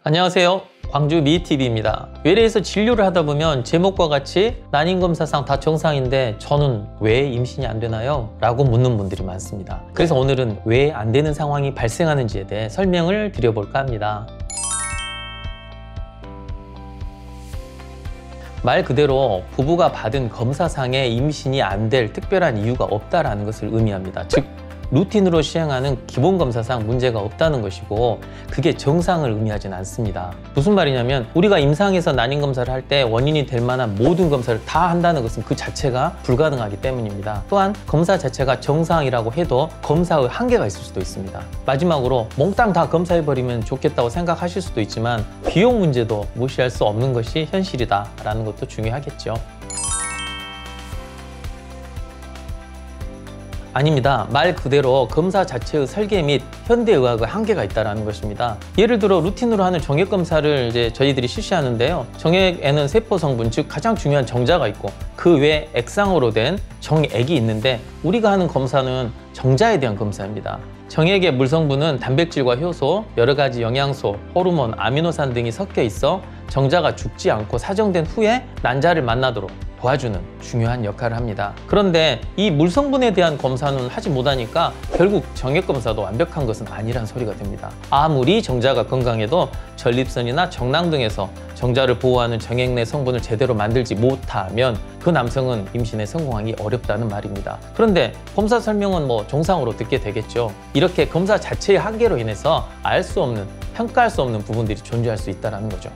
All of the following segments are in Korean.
안녕하세요. 광주 미TV입니다. 외래에서 진료를 하다 보면 제목과 같이 난임검사상 다 정상인데 저는 왜 임신이 안 되나요? 라고 묻는 분들이 많습니다. 그래서 오늘은 왜 안 되는 상황이 발생하는지에 대해 설명을 드려볼까 합니다. 말 그대로 부부가 받은 검사상에 임신이 안 될 특별한 이유가 없다는 것을 의미합니다. 즉 루틴으로 시행하는 기본검사상 문제가 없다는 것이고 그게 정상을 의미하진 않습니다. 무슨 말이냐면 우리가 임상에서 난임검사를 할 때 원인이 될 만한 모든 검사를 다 한다는 것은 그 자체가 불가능하기 때문입니다. 또한 검사 자체가 정상이라고 해도 검사의 한계가 있을 수도 있습니다. 마지막으로 몽땅 다 검사해버리면 좋겠다고 생각하실 수도 있지만 비용 문제도 무시할 수 없는 것이 현실이다라는 것도 중요하겠죠. 아닙니다. 말 그대로 검사 자체의 설계 및 현대의학의 한계가 있다는 것입니다. 예를 들어 루틴으로 하는 정액검사를 저희들이 실시하는데요. 정액에는 세포 성분, 즉 가장 중요한 정자가 있고 그 외에 액상으로 된 정액이 있는데 우리가 하는 검사는 정자에 대한 검사입니다. 정액의 물성분은 단백질과 효소, 여러 가지 영양소, 호르몬, 아미노산 등이 섞여 있어 정자가 죽지 않고 사정된 후에 난자를 만나도록 도와주는 중요한 역할을 합니다. 그런데 이 물성분에 대한 검사는 하지 못하니까 결국 정액검사도 완벽한 것은 아니란 소리가 됩니다. 아무리 정자가 건강해도 전립선이나 정낭 등에서 정자를 보호하는 정액 내 성분을 제대로 만들지 못하면 그 남성은 임신에 성공하기 어렵다는 말입니다. 그런데 검사 설명은 정상으로 듣게 되겠죠. 이렇게 검사 자체의 한계로 인해서 알 수 없는, 평가할 수 없는 부분들이 존재할 수 있다는 거죠.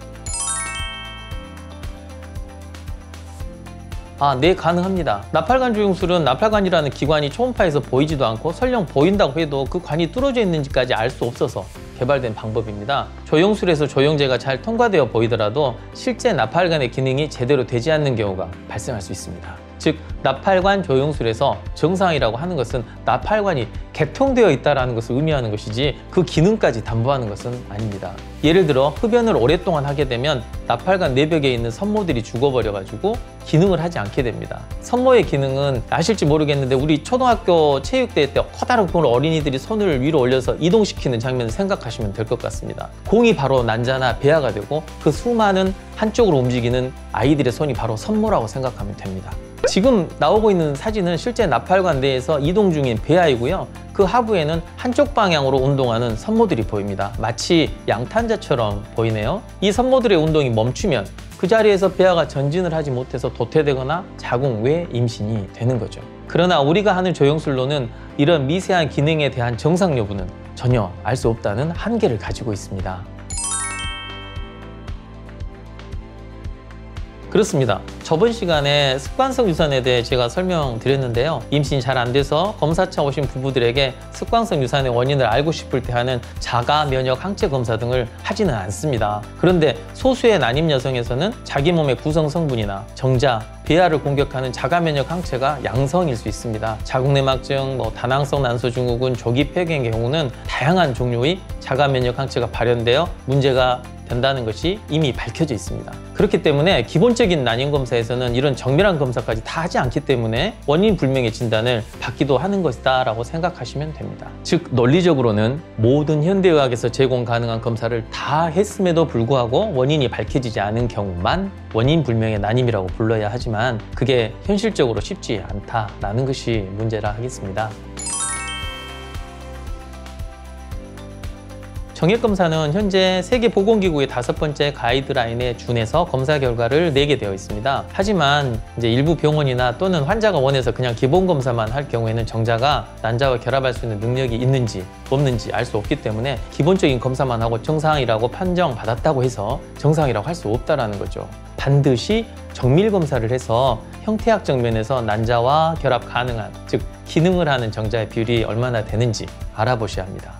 네, 가능합니다. 나팔관 조영술은 나팔관이라는 기관이 초음파에서 보이지도 않고 설령 보인다고 해도 그 관이 뚫어져 있는지까지 알 수 없어서 개발된 방법입니다. 조영술에서 조영제가 잘 통과되어 보이더라도 실제 나팔관의 기능이 제대로 되지 않는 경우가 발생할 수 있습니다. 즉 나팔관 조영술에서 정상이라고 하는 것은 나팔관이 개통되어 있다는 것을 의미하는 것이지 그 기능까지 담보하는 것은 아닙니다. 예를 들어 흡연을 오랫동안 하게 되면 나팔관 내벽에 있는 섬모들이 죽어버려가지고 기능을 하지 않게 됩니다. 섬모의 기능은 아실지 모르겠는데 우리 초등학교 체육대회 때 커다란 공을 어린이들이 손을 위로 올려서 이동시키는 장면을 생각하시면 될 것 같습니다. 공이 바로 난자나 배아가 되고 그 수많은 한쪽으로 움직이는 아이들의 손이 바로 섬모라고 생각하면 됩니다. 지금 나오고 있는 사진은 실제 나팔관 내에서 이동 중인 배아이고요. 그 하부에는 한쪽 방향으로 운동하는 섬모들이 보입니다. 마치 양탄자처럼 보이네요. 이 섬모들의 운동이 멈추면 그 자리에서 배아가 전진을 하지 못해서 도태되거나 자궁 외 임신이 되는 거죠. 그러나 우리가 하는 조영술로는 이런 미세한 기능에 대한 정상 여부는 전혀 알 수 없다는 한계를 가지고 있습니다. 그렇습니다. 저번 시간에 습관성 유산에 대해 제가 설명드렸는데요. 임신이 잘 안 돼서 검사차 오신 부부들에게 습관성 유산의 원인을 알고 싶을 때 하는 자가 면역 항체 검사 등을 하지는 않습니다. 그런데 소수의 난임 여성에서는 자기 몸의 구성 성분이나 정자, 배아를 공격하는 자가 면역 항체가 양성일 수 있습니다. 자궁내막증, 다낭성 난소증후군, 조기 폐경의 경우는 다양한 종류의 자가 면역 항체가 발현되어 문제가 된다는 것이 이미 밝혀져 있습니다. 그렇기 때문에 기본적인 난임검사에서는 이런 정밀한 검사까지 다 하지 않기 때문에 원인 불명의 진단을 받기도 하는 것이다 라고 생각하시면 됩니다. 즉 논리적으로는 모든 현대의학에서 제공 가능한 검사를 다 했음에도 불구하고 원인이 밝혀지지 않은 경우만 원인 불명의 난임이라고 불러야 하지만 그게 현실적으로 쉽지 않다라는 것이 문제라 하겠습니다. 정액검사는 현재 세계보건기구의 5번째 가이드라인에 준해서 검사 결과를 내게 되어 있습니다. 하지만 일부 병원이나 또는 환자가 원해서 그냥 기본검사만 할 경우에는 정자가 난자와 결합할 수 있는 능력이 있는지 없는지 알 수 없기 때문에 기본적인 검사만 하고 정상이라고 판정받았다고 해서 정상이라고 할 수 없다는 거죠. 반드시 정밀검사를 해서 형태학적 면에서 난자와 결합 가능한, 즉 기능을 하는 정자의 비율이 얼마나 되는지 알아보셔야 합니다.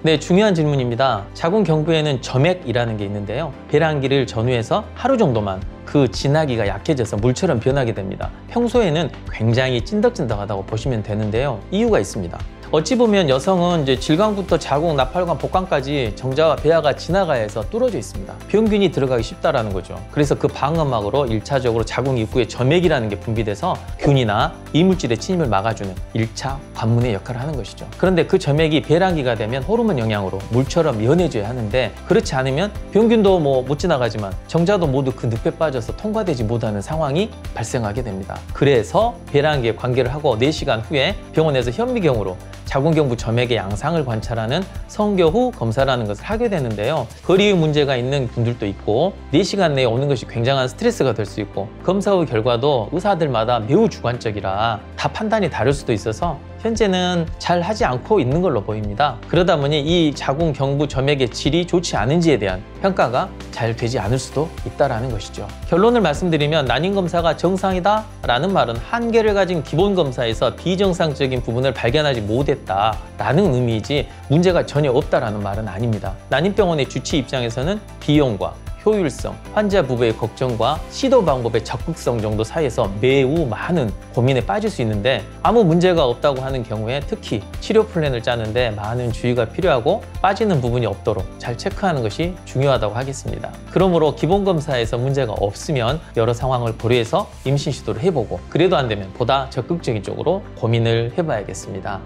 네, 중요한 질문입니다. 자궁경부에는 점액이라는 게 있는데요. 배란기를 전후해서 하루 정도만 그 진하기가 약해져서 물처럼 변하게 됩니다. 평소에는 굉장히 찐득찐득하다고 보시면 되는데요. 이유가 있습니다. 어찌 보면 여성은 이제 질광부터 자궁, 나팔관, 복관까지 정자와 배아가 지나가야 해서 뚫어져 있습니다. 병균이 들어가기 쉽다라는 거죠. 그래서 그 방음막으로 1차적으로 자궁 입구에 점액이라는 게 분비돼서 균이나 이물질의 침입을 막아주는 1차 관문의 역할을 하는 것이죠. 그런데 그 점액이 배란기가 되면 호르몬 영향으로 물처럼 연해져야 하는데, 그렇지 않으면 병균도 못 지나가지만 정자도 모두 그 늪에 빠져서 통과되지 못하는 상황이 발생하게 됩니다. 그래서 배란기에 관계를 하고 4시간 후에 병원에서 현미경으로 자궁경부 점액의 양상을 관찰하는 성교 후 검사라는 것을 하게 되는데요. 거리의 문제가 있는 분들도 있고 4시간 내에 오는 것이 굉장한 스트레스가 될 수 있고, 검사 후 결과도 의사들마다 매우 주관적이라 다 판단이 다를 수도 있어서 현재는 잘 하지 않고 있는 걸로 보입니다. 그러다 보니 이 자궁 경부 점액의 질이 좋지 않은지에 대한 평가가 잘 되지 않을 수도 있다는 것이죠. 결론을 말씀드리면 난임 검사가 정상이다 라는 말은 한계를 가진 기본 검사에서 비정상적인 부분을 발견하지 못했다라는 의미이지 문제가 전혀 없다라는 말은 아닙니다. 난임병원의 주치 입장에서는 비용과 효율성, 환자 부부의 걱정과 시도 방법의 적극성 정도 사이에서 매우 많은 고민에 빠질 수 있는데, 아무 문제가 없다고 하는 경우에 특히 치료 플랜을 짜는데 많은 주의가 필요하고 빠지는 부분이 없도록 잘 체크하는 것이 중요하다고 하겠습니다. 그러므로 기본 검사에서 문제가 없으면 여러 상황을 고려해서 임신 시도를 해보고, 그래도 안 되면 보다 적극적인 쪽으로 고민을 해봐야겠습니다.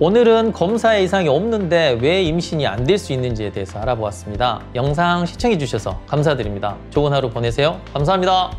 오늘은 검사에 이상이 없는데 왜 임신이 안 될 수 있는지에 대해서 알아보았습니다. 영상 시청해 주셔서 감사드립니다. 좋은 하루 보내세요. 감사합니다.